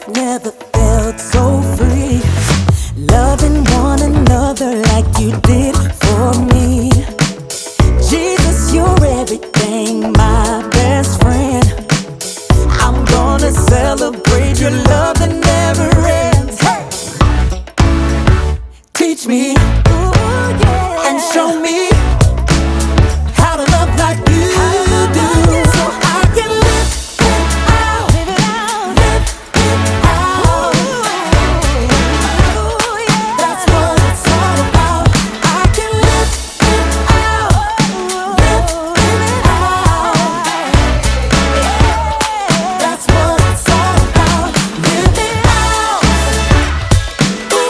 never felt so free, loving one another like you did for me. Jesus, you're everything, my best friend. I'm gonna celebrate your love that never ends. Hey! Teach me, ooh, yeah, and show me how to love like you do, so I can live it out, live it out, live it out. Ooh, yeah. That's what it's all about. I can live it out, live it out. That's what it's all about. Live it out. Ooh,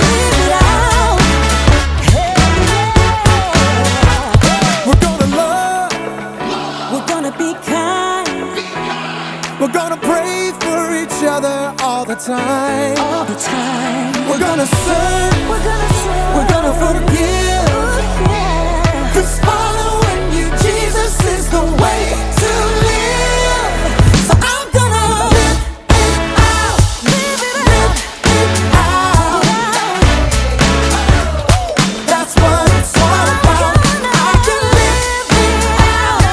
live it out. We're gonna love, we're gonna be kind, we're gonna pray for each other all the time. All the time. We're gonna serve, we're gonna forgive. Cause following you, Jesus, is the way to live. So I'm gonna live it out, live it out. That's what it's all about. I can live it out,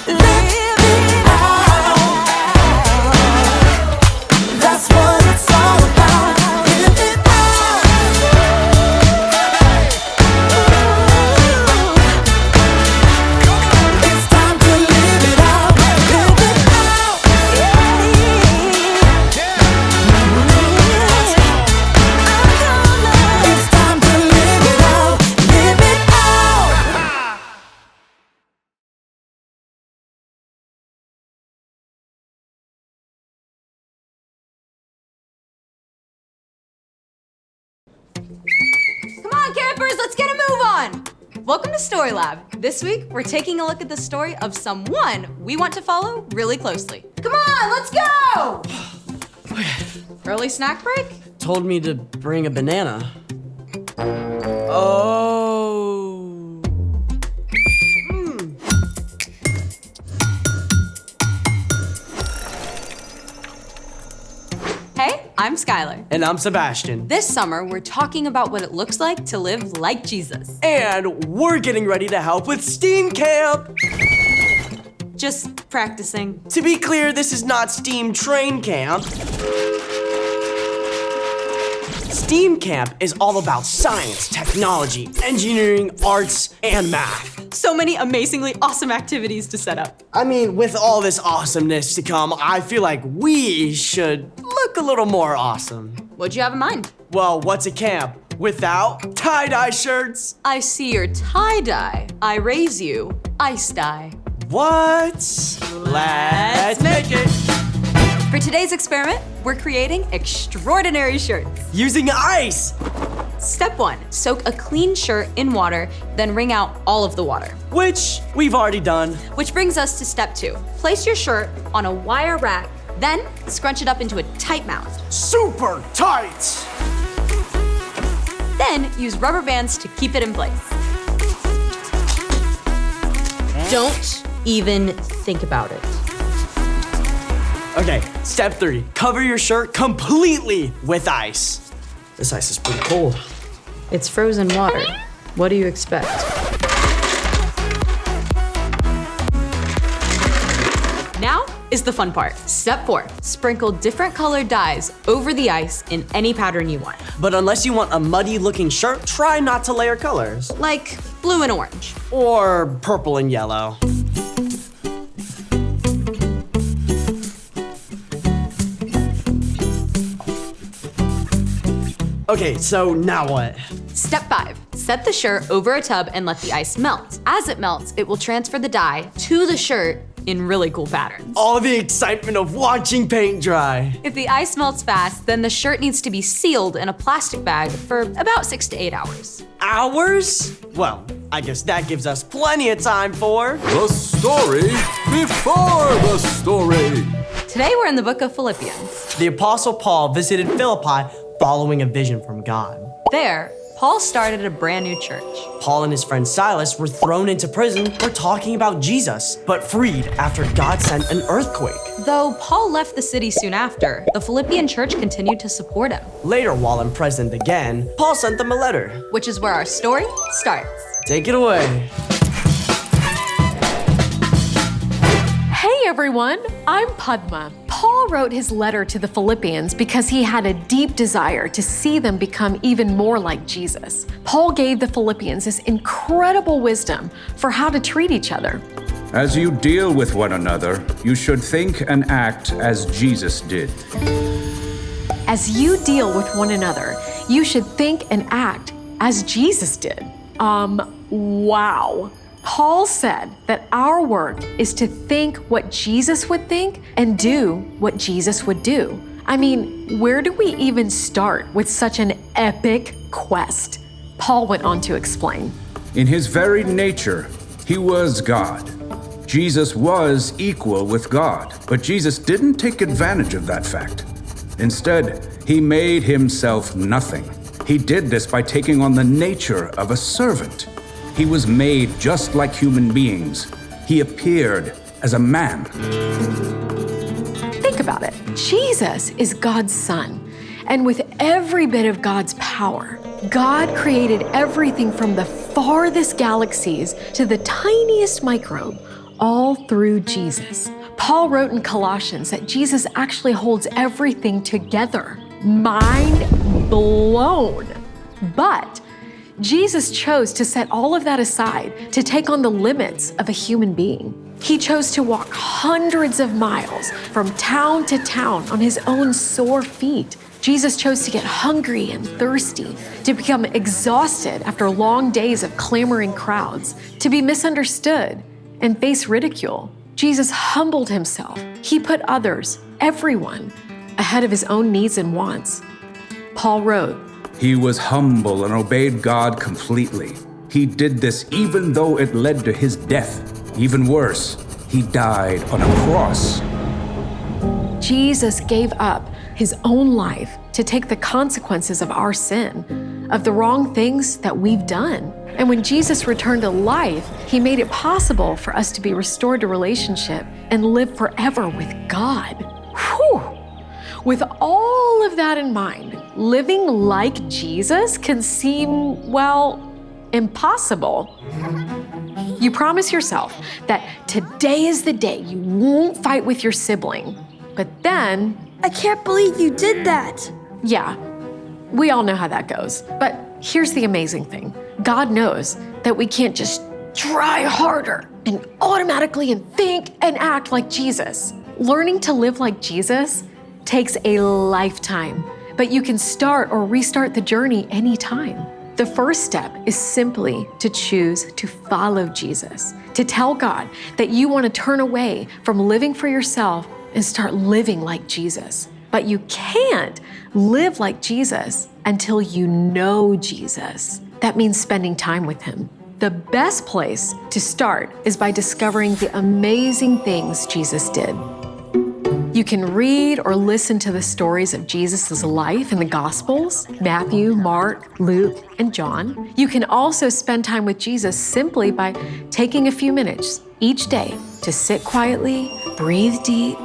live it out. That's what it's all about. Live it out. It's time to live it out, live it out. It's time to live it out, live it out. Come on, campers, let's get a move on! Welcome to Story Lab. This week, we're taking a look at the story of someone we want to follow really closely. Come on, let's go! Early snack break? Told me to bring a banana. Oh. Hey, I'm Skylar. And I'm Sebastian. This summer, we're talking about what it looks like to live like Jesus. And we're getting ready to help with STEAM Camp. Just practicing. To be clear, this is not STEAM Train Camp. STEAM Camp is all about science, technology, engineering, arts, and math. So many amazingly awesome activities to set up. I mean, with all this awesomeness to come, I feel like we should look a little more awesome. What'd you have in mind? Well, what's a camp without tie-dye shirts? I see your tie-dye. I raise you, ice dye. What? Let's make it. For today's experiment, we're creating extraordinary shirts. Using ice, Step 1, soak a clean shirt in water, then wring out all of the water. which we've already done. Which brings us to step 2. Place your shirt on a wire rack, then scrunch it up into a tight mount. Super tight. Then use rubber bands to keep it in place. Don't even think about it. Okay, step 3, cover your shirt completely with ice. This ice is pretty cold. It's frozen water. What do you expect? Now is the fun part. Step 4, sprinkle different colored dyes over the ice in any pattern you want. But unless you want a muddy looking shirt, try not to layer colors. Like blue and orange. Or purple and yellow. Okay, so now what? Step 5, set the shirt over a tub and let the ice melt. As it melts, it will transfer the dye to the shirt in really cool patterns. All the excitement of watching paint dry. If the ice melts fast, then the shirt needs to be sealed in a plastic bag for about 6 to 8 hours. Hours? Well, I guess that gives us plenty of time for The story before the story. Today we're in the book of Philippians. the Apostle Paul visited Philippi following a vision from God. There, Paul started a brand new church. Paul and his friend Silas were thrown into prison for talking about Jesus, but freed after God sent an earthquake. Though Paul left the city soon after, the Philippian church continued to support him, Later, while imprisoned again, Paul sent them a letter. which is where our story starts. Take it away. Hey everyone, I'm Padma. Paul wrote his letter to the Philippians because he had a deep desire to see them become even more like Jesus. Paul gave the Philippians this incredible wisdom for how to treat each other. As you deal with one another, you should think and act as Jesus did. As you deal with one another, you should think and act as Jesus did. Wow. Paul said that our work is to think what Jesus would think and do what Jesus would do. I mean, where do we even start with such an epic quest? Paul went on to explain. In his very nature, he was God. Jesus was equal with God, but Jesus didn't take advantage of that fact. Instead, he made himself nothing. He did this by taking on the nature of a servant. He was made just like human beings. He appeared as a man. Think about it. Jesus is God's son. And with every bit of God's power, God created everything from the farthest galaxies to the tiniest microbe, all through Jesus. Paul wrote in Colossians that Jesus actually holds everything together. Mind blown. But Jesus chose to set all of that aside to take on the limits of a human being. He chose to walk hundreds of miles from town to town on his own sore feet. Jesus chose to get hungry and thirsty, to become exhausted after long days of clamoring crowds, to be misunderstood and face ridicule. Jesus humbled himself. He put others, everyone, ahead of his own needs and wants. Paul wrote, He was humble and obeyed God completely. He did this even though it led to his death. Even worse, he died on a cross. Jesus gave up his own life to take the consequences of our sin, of the wrong things that we've done. And when Jesus returned to life, he made it possible for us to be restored to relationship and live forever with God. Whew! With all of that in mind, living like Jesus can seem, well, impossible. You promise yourself that today is the day you won't fight with your sibling, but then, I can't believe you did that. yeah, we all know how that goes. But here's the amazing thing. God knows that we can't just try harder and automatically and think and act like Jesus. Learning to live like Jesus takes a lifetime, but you can start or restart the journey anytime. The first step is simply to choose to follow Jesus, to tell God that you want to turn away from living for yourself and start living like Jesus. But you can't live like Jesus until you know Jesus. That means spending time with him. The best place to start is by discovering the amazing things Jesus did. You can read or listen to the stories of Jesus' life in the Gospels, Matthew, Mark, Luke, and John. You can also spend time with Jesus simply by taking a few minutes each day to sit quietly, breathe deep,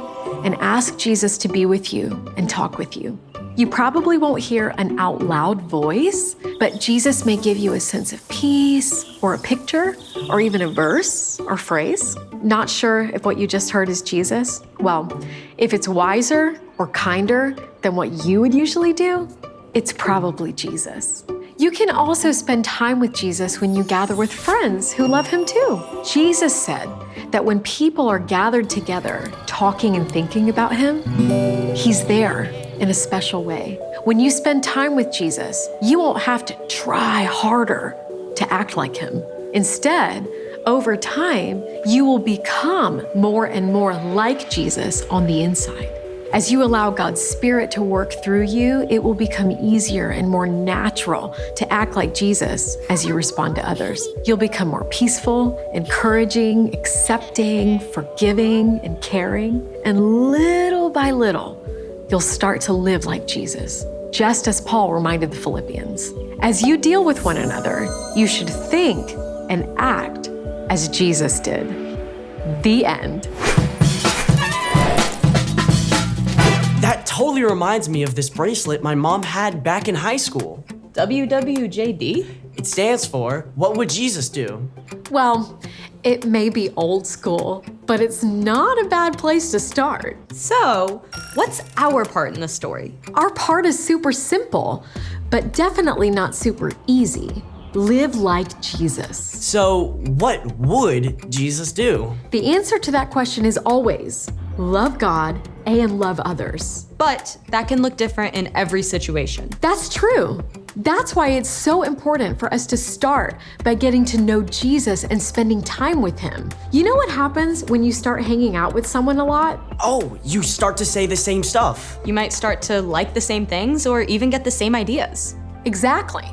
and ask Jesus to be with you and talk with you. You probably won't hear an out loud voice, but Jesus may give you a sense of peace or a picture or even a verse or phrase. Not sure if what you just heard is Jesus? Well, if it's wiser or kinder than what you would usually do, it's probably Jesus. You can also spend time with Jesus when you gather with friends who love him too. Jesus said that when people are gathered together, talking and thinking about him, he's there in a special way. When you spend time with Jesus, you won't have to try harder to act like him. Instead, over time, you will become more and more like Jesus on the inside. As you allow God's Spirit to work through you, it will become easier and more natural to act like Jesus as you respond to others. You'll become more peaceful, encouraging, accepting, forgiving, and caring. And little by little, you'll start to live like Jesus, just as Paul reminded the Philippians. As you deal with one another, you should think and act as Jesus did. The end. That totally reminds me of this bracelet my mom had back in high school. WWJD? It stands for, what would Jesus do? Well, it may be old school, but it's not a bad place to start. So, what's our part in the story? Our part is super simple, but definitely not super easy. Live like Jesus. So what would Jesus do? The answer to that question is always love God and love others. But that can look different in every situation. That's true. That's why it's so important for us to start by getting to know Jesus and spending time with him. You know what happens when you start hanging out with someone a lot? Oh, you start to say the same stuff. You might start to like the same things or even get the same ideas. Exactly.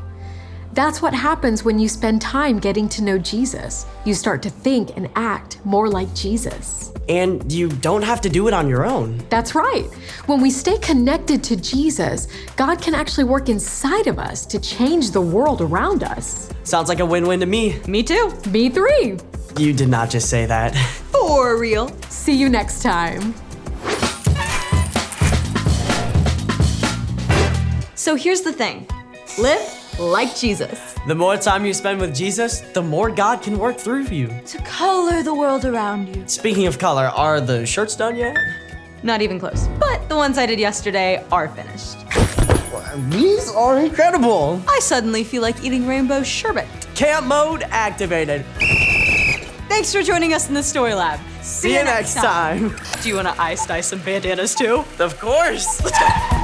That's what happens when you spend time getting to know Jesus. You start to think and act more like Jesus. And you don't have to do it on your own. That's right. When we stay connected to Jesus, God can actually work inside of us to change the world around us. Sounds like a win-win to me. Me too. Me three. You did not just say that. For real. See you next time. So here's the thing. Live like Jesus. The more time you spend with Jesus, the more God can work through you. To color the world around you. Speaking of color, are the shirts done yet? Not even close. But the ones I did yesterday are finished. These are incredible. I suddenly feel like eating rainbow sherbet. Camp mode activated. Thanks for joining us in the Story Lab. See you next time. Do you want to ice dye some bandanas too? Of course. Let's go.